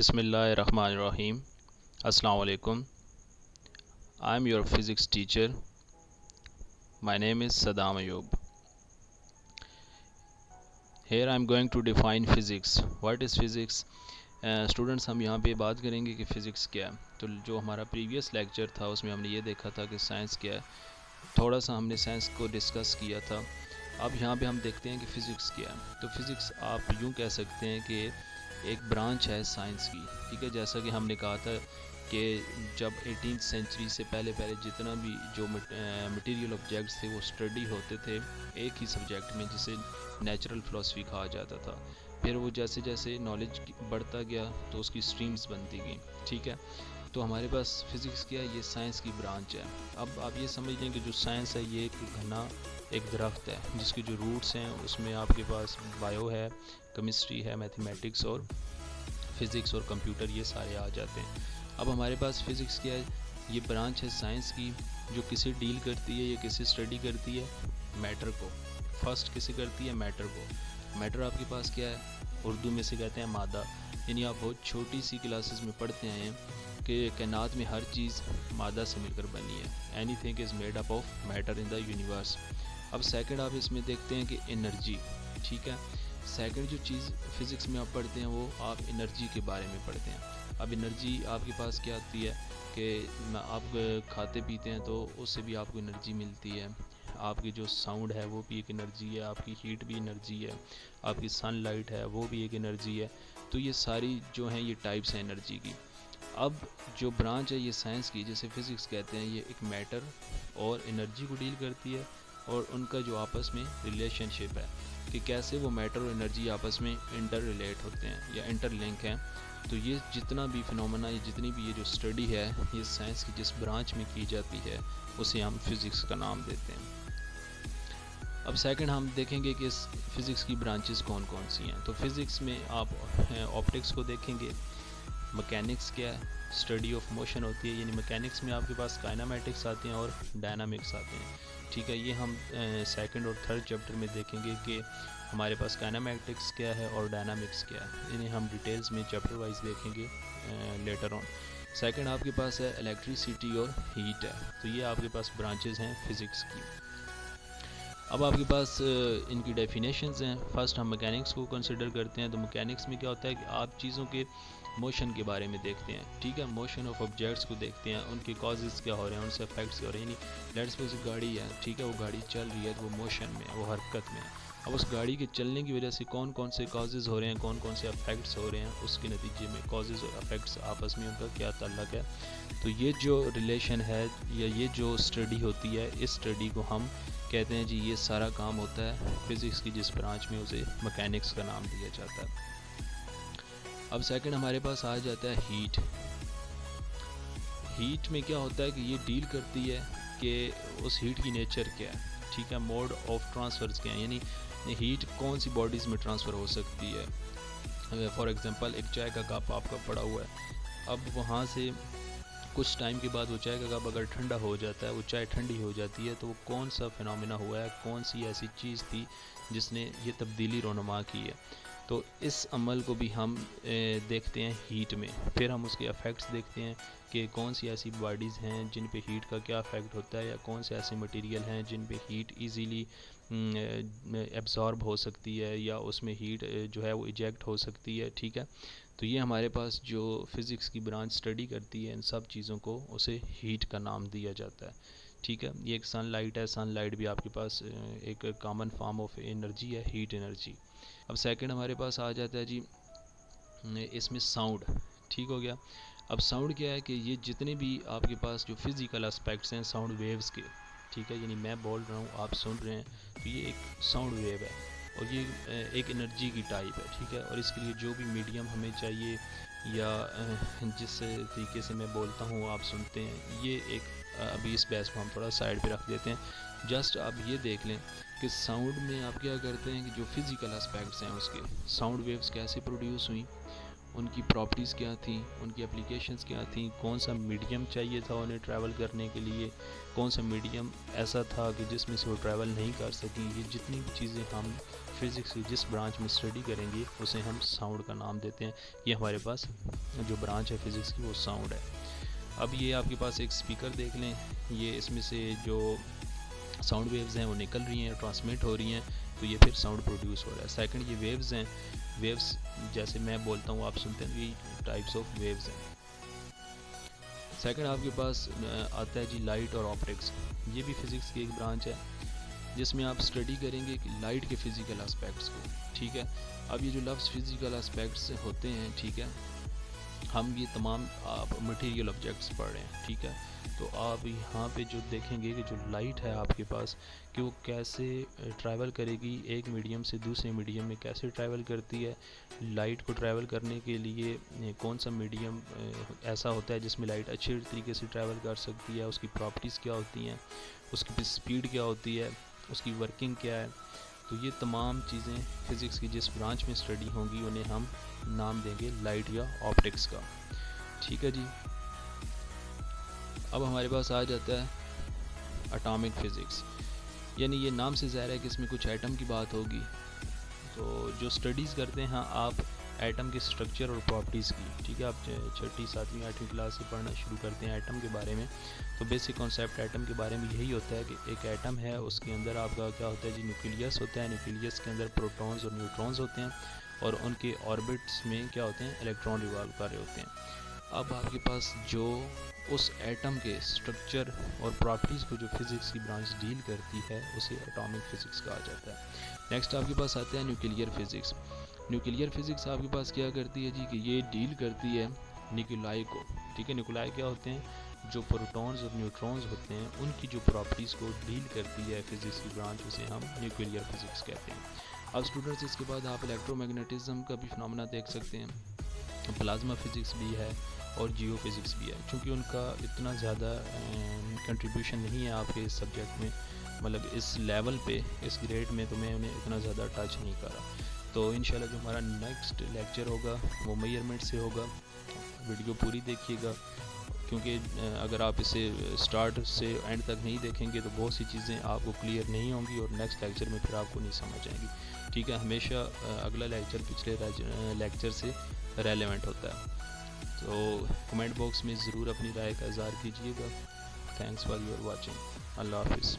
Bismillahirrahmanirrahim. Assalamu alaikum. I am your physics teacher. My name is Saddam Ayub. Here I am going to define physics. What is physics? Students हम यहाँ पे बात करेंगे कि physics क्या है। तो जो हमारा प्रीवियस लेक्चर था उसमें हमने ये देखा था कि साइंस क्या है, थोड़ा सा हमने साइंस को डिस्कस किया था। अब यहाँ पे हम देखते हैं कि फ़िज़िक्स क्या है। तो फ़िज़िक्स आप यूँ कह सकते हैं कि एक ब्रांच है साइंस की, ठीक है। जैसा कि हमने कहा था कि जब 18th सेंचुरी से पहले जितना भी जो मटेरियल ऑब्जेक्ट्स थे वो स्टडी होते थे एक ही सब्जेक्ट में, जिसे नेचुरल फ़िलासफ़ी कहा जाता था। फिर वो जैसे जैसे नॉलेज बढ़ता गया तो उसकी स्ट्रीम्स बनती गई, ठीक है। तो हमारे पास फ़िज़िक्स क्या है, ये साइंस की ब्रांच है। अब आप ये समझ लें कि जो साइंस है ये एक घना एक दरख्त है जिसके जो रूट्स हैं उसमें आपके पास बायो है, केमिस्ट्री है, मैथमेटिक्स और फिज़िक्स और कंप्यूटर, ये सारे आ जाते हैं। अब हमारे पास फ़िज़िक्स क्या है, ये ब्रांच है साइंस की जो किसे डील करती है, ये किसे स्टडी करती है, मैटर को। फर्स्ट किसे करती है, मैटर को। मैटर आपके पास क्या है, उर्दू में से कहते हैं मादा। यानी आप बहुत छोटी सी क्लासेस में पढ़ते आए हैं कि कायनात में हर चीज़ मादा से मिलकर बनी है। Anything is made up of matter in the universe. अब सेकंड आप इसमें देखते हैं कि एनर्जी, ठीक है। सेकंड जो चीज़ फिज़िक्स में आप पढ़ते हैं वो आप एनर्जी के बारे में पढ़ते हैं। अब एनर्जी आपके पास क्या आती है कि आप खाते पीते हैं तो उससे भी आपको एनर्जी मिलती है। आपकी जो साउंड है वो भी एक एनर्जी है, आपकी हीट भी एनर्जी है, आपकी सनलाइट है वो भी एक एनर्जी है। तो ये सारी जो हैं ये टाइप्स हैं एनर्जी की। अब जो ब्रांच है ये साइंस की, जैसे फिज़िक्स कहते हैं, ये एक मैटर और एनर्जी को डील करती है और उनका जो आपस में रिलेशनशिप है कि कैसे वो मैटर और एनर्जी आपस में इंटर रिलेट होते हैं या इंटरलिंक हैं। तो ये जितना भी फिनोमेना, ये जितनी भी ये जो स्टडी है ये साइंस की जिस ब्रांच में की जाती है उसे हम फिज़िक्स का नाम देते हैं। अब सेकंड हम देखेंगे कि इस फिज़िक्स की ब्रांचेस कौन कौन सी हैं। तो फिज़िक्स में आप ऑप्टिक्स को देखेंगे। मैकेनिक्स क्या है, स्टडी ऑफ मोशन होती है, यानी मैकेनिक्स में आपके पास काइनेमेटिक्स आते हैं और डायनामिक्स आते हैं, ठीक है। ये हम सेकंड और थर्ड चैप्टर में देखेंगे कि हमारे पास काइनेमेटिक्स क्या है और डायनामिक्स क्या है। इन्हें हम डिटेल्स में चैप्टर वाइज देखेंगे लेटर ऑन। सेकंड आपके पास है इलेक्ट्रिसिटी और हीट है। तो ये आपके पास ब्रांचेज हैं फिज़िक्स की। अब आपके पास इनकी डेफिनेशंस हैं। फर्स्ट हम मैकेनिक्स को कंसिडर करते हैं। तो मैकेनिक्स में क्या होता है कि आप चीज़ों के मोशन के बारे में देखते हैं, ठीक है। मोशन ऑफ ऑब्जेक्ट्स को देखते हैं, उनके कॉजेज़ क्या हो रहे हैं, उनसे इफेक्ट्स क्या हो रहे हैं। यानी लेट्स सपोज गाड़ी है, ठीक है, वो गाड़ी चल रही है तो वो मोशन में, वो हरकत में। अब उस गाड़ी के चलने की वजह से कौन कौन से कॉजेज़ हो रहे हैं, कौन कौन से इफेक्ट्स हो रहे हैं, उसके नतीजे में कॉजेज़ और इफेक्ट्स आपस में उनका क्या ताल्लुक़ है। तो ये जो रिलेशन है या ये जो स्टडी होती है, इस स्टडी को हम कहते हैं जी ये सारा काम होता है फिज़िक्स की जिस ब्रांच में, उसे मैकेनिक्स का नाम दिया जाता है। अब सेकंड हमारे पास आ जाता है हीट। हीट में क्या होता है कि ये डील करती है कि उस हीट की नेचर क्या है, ठीक है, मोड ऑफ ट्रांसफर्स क्या है, यानी हीट कौन सी बॉडीज़ में ट्रांसफ़र हो सकती है। फॉर एग्जांपल एक चाय का कप आपका पड़ा हुआ है, अब वहाँ से कुछ टाइम के बाद वो चाय का कप अगर ठंडा हो जाता है, वो चाय ठंडी हो जाती है, तो वो कौन सा फिनोमेना हुआ है, कौन सी ऐसी चीज़ थी जिसने ये तब्दीली रोनुमा की है। तो इस अमल को भी हम देखते हैं हीट में। फिर हम उसके इफ़ेक्ट्स देखते हैं कि कौन सी ऐसी बॉडीज़ हैं जिन पे हीट का क्या इफ़ेक्ट होता है, या कौन से ऐसे मटेरियल हैं जिन पे हीट इजीली एब्ज़ॉर्ब हो सकती है या उसमें हीट जो है वो इजेक्ट हो सकती है, ठीक है। तो ये हमारे पास जो फ़िज़िक्स की ब्रांच स्टडी करती है इन सब चीज़ों को, उसे हीट का नाम दिया जाता है, ठीक है। ये एक सनलाइट है, सनलाइट भी आपके पास एक कॉमन फॉर्म ऑफ एनर्जी है, हीट एनर्जी। अब सेकंड हमारे पास आ जाता है जी इसमें साउंड, ठीक हो गया। अब साउंड क्या है कि ये जितने भी आपके पास जो फिज़िकल एस्पेक्ट्स हैं साउंड वेव्स के, ठीक है, यानी मैं बोल रहा हूँ आप सुन रहे हैं, तो ये एक साउंड वेव है और ये एक एनर्जी की टाइप है, ठीक है। और इसके लिए जो भी मीडियम हमें चाहिए या जिस तरीके से मैं बोलता हूँ आप सुनते हैं, ये एक अभी इस बहस को हम थोड़ा साइड पे रख देते हैं। जस्ट आप ये देख लें कि साउंड में आप क्या करते हैं कि जो फिज़िकल एस्पेक्ट्स हैं उसके, साउंड वेव्स कैसे प्रोड्यूस हुई, उनकी प्रॉपर्टीज़ क्या थी, उनकी एप्लीकेशंस क्या थी, कौन सा मीडियम चाहिए था उन्हें ट्रैवल करने के लिए, कौन सा मीडियम ऐसा था कि जिसमें से वो ट्रैवल नहीं कर सकी। ये जितनी भी चीज़ें हम फिज़िक्स की जिस ब्रांच में स्टडी करेंगे उसे हम साउंड का नाम देते हैं। ये हमारे पास जो ब्रांच है फिज़िक्स की वो साउंड है। अब ये आपके पास एक स्पीकर देख लें, ये इसमें से जो साउंड वेव्स हैं वो निकल रही हैं, ट्रांसमिट हो रही हैं, तो ये फिर साउंड प्रोड्यूस हो रहा है। सेकंड ये वेव्स हैं, वेव्स जैसे मैं बोलता हूँ आप सुनते हैं, ये टाइप्स ऑफ वेव्स हैं। सेकंड आपके पास आता है जी लाइट और ऑप्टिक्स। ये भी फिज़िक्स की एक ब्रांच है जिसमें आप स्टडी करेंगे कि लाइट के फिज़िकल एस्पेक्ट्स को, ठीक है। अब ये जो लफ्ज़ फिज़िकल एस्पेक्ट्स होते हैं, ठीक है, हम ये तमाम आप मटेरियल ऑब्जेक्ट्स पढ़ रहे हैं, ठीक है। तो आप यहाँ पे जो देखेंगे कि जो लाइट है आपके पास कि वो कैसे ट्रैवल करेगी, एक मीडियम से दूसरे मीडियम में कैसे ट्रैवल करती है। लाइट को ट्रैवल करने के लिए कौन सा मीडियम ऐसा होता है जिसमें लाइट अच्छे तरीके से ट्रैवल कर सकती है, उसकी प्रॉपर्टीज़ क्या होती हैं, उसकी स्पीड क्या होती है, उसकी वर्किंग क्या है। तो ये तमाम चीज़ें फ़िज़िक्स की जिस ब्रांच में स्टडी होंगी उन्हें हम नाम देंगे लाइट या ऑप्टिक्स का, ठीक है जी। अब हमारे पास आ जाता है एटॉमिक फ़िज़िक्स, यानी ये नाम से ज़ाहिर है कि इसमें कुछ एटम की बात होगी। तो जो स्टडीज़ करते हैं आप एटम के स्ट्रक्चर और प्रॉपर्टीज़ की, ठीक है, आप 6ठी 7वीं 8वीं क्लास से पढ़ना शुरू करते हैं एटम के बारे में। तो बेसिक कॉन्सेप्ट एटम के बारे में यही होता है कि एक एटम है, उसके अंदर आपका क्या होता है जी, न्यूक्लियस होता है। न्यूक्लियस के अंदर प्रोटॉन्स और न्यूट्रॉन्स होते हैं और उनके ऑर्बिट्स में क्या होते हैं, इलेक्ट्रॉन रिवॉल्व कर रहे होते हैं। अब आपके पास जो उस एटम के स्ट्रक्चर और प्रॉपर्टीज़ को जो फिज़िक्स की ब्रांच डील करती है उसे एटॉमिक फ़िज़िक्स कहा जाता है। नेक्स्ट आपके पास आता है न्यूक्लियर फ़िज़िक्स। न्यूक्लियर फ़िज़िक्स आपके पास क्या करती है जी कि ये डील करती है न्यूक्लियाई को, ठीक है। न्यूक्लियाई क्या होते हैं, जो प्रोटॉन्स और न्यूट्रॉन्स होते हैं उनकी जो प्रॉपर्टीज़ को डील करती है फिज़िक्स की ब्रांच, उसे हम न्यूक्लियर फ़िज़िक्स कहते हैं। अब स्टूडेंट्स इसके बाद आप इलेक्ट्रोमैग्नेटिज़्म का भी फिनोमेना देख सकते हैं, प्लाज्मा फ़िज़िक्स भी है और जियो फिज़िक्स भी है। चूँकि उनका इतना ज़्यादा कंट्रीब्यूशन नहीं है आपके इस सब्जेक्ट में, मतलब इस लेवल पे, इस ग्रेड में, तो मैं उन्हें इतना ज़्यादा टच नहीं करा। तो इंशाल्लाह जो हमारा नेक्स्ट लेक्चर होगा वो मेजरमेंट से होगा। वीडियो पूरी देखिएगा, क्योंकि अगर आप इसे स्टार्ट से एंड तक नहीं देखेंगे तो बहुत सी चीज़ें आपको क्लियर नहीं होंगी और नेक्स्ट लेक्चर में फिर आपको नहीं समझ आएंगी, ठीक है। हमेशा अगला लेक्चर पिछले लेक्चर से रेलेवेंट होता है। तो कमेंट बॉक्स में ज़रूर अपनी राय का इज़हार कीजिएगा। Thanks for your watching. अल्लाह हाफिज़।